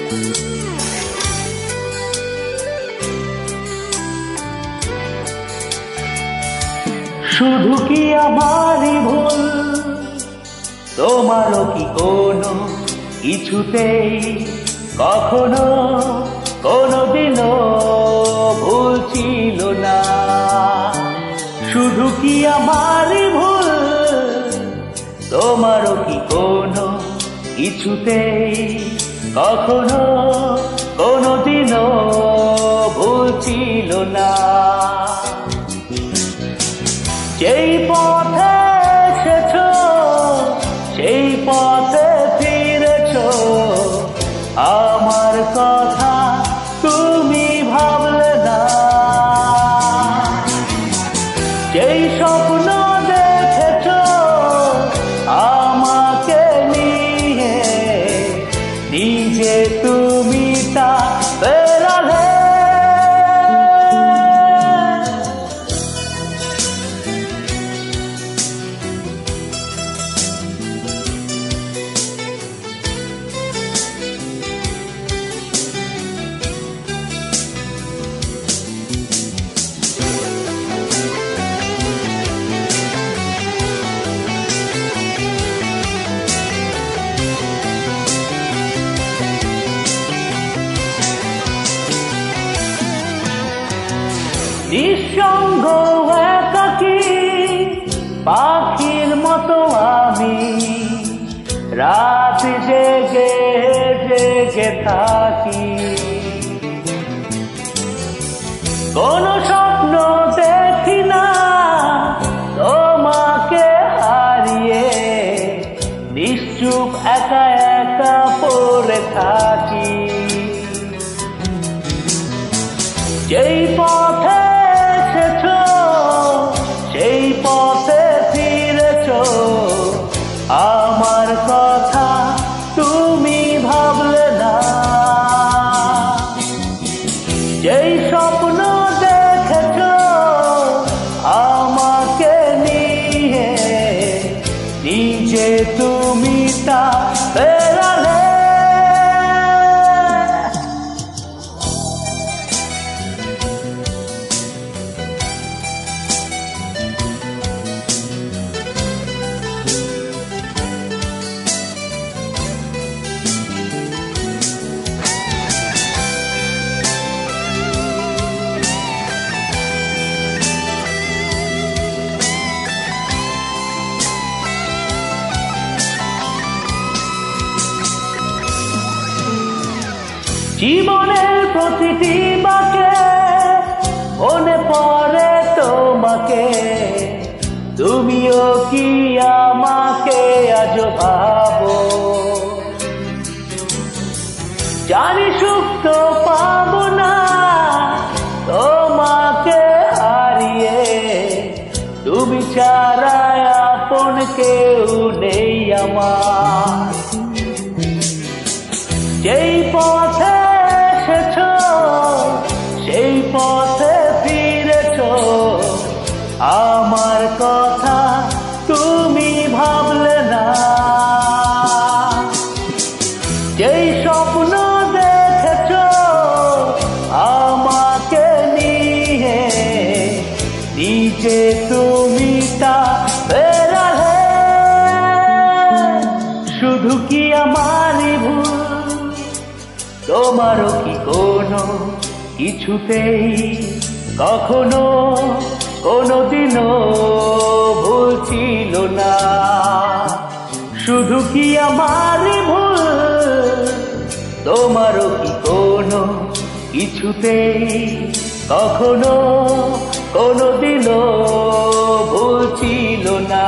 শুধু কি আমারই ভুল, তোমারও কি কোনো কিছুতেই কখনো কোনোদিনও ভুল ছিল না? শুধু কি আমারই ভুল, তোমারও কি কোনো কিছুতেই কখনো কোনোদিনও ভুল ছিল না? যেই পথে এসেছো সেই পথে ফিরেছো, আমার কথা তুমি ভাবলে না। যেই স্বপ্ন দেখেছো আমাকে নিয়ে, নিজে তুমি তা বেরালে। নিঃসঙ্গ একাকী পাখির মতো আমি রাত জেগে জেগে থাকি। কোন স্বপ্ন দেখি না তোমাকে হারিয়ে, নিশ্চুপ একা একা পড়ে থাকি। যেই পথে এসেছো সেই পথে ফিরেছো, আমার কথা তুমি ভাবলে না। যেই স্বপ্ন দেখেছো আমাকে নিয়ে, নিজে তুমি তা বেরালে। জীবনের প্রতিটি বাঁকে মনে পড়ে তোমাকে, তুমিও কি আমাকে আজ ভাবো? জানি সুখ তো পাবো না তোমাকে হারিয়ে, তুমি ছাড়া আপন কেউ নেই আমার। যেই পথে এসেছো সেই পথে ফিরেছো, আমার কথা তুমি ভাবলে না। যেই স্বপ্ন দেখেছো আমাকে নিয়ে, নিজে তুমি তা বেরালে। শুধু কি আমারই ভুল, তোমারও কি কোনো কিছুতেই কখনো কোনোদিনও ভুল ছিল না? শুধু কি আমারই ভুল, তোমারও কি কোনো কিছুতেই কখনো কোনোদিনও ভুল ছিল না?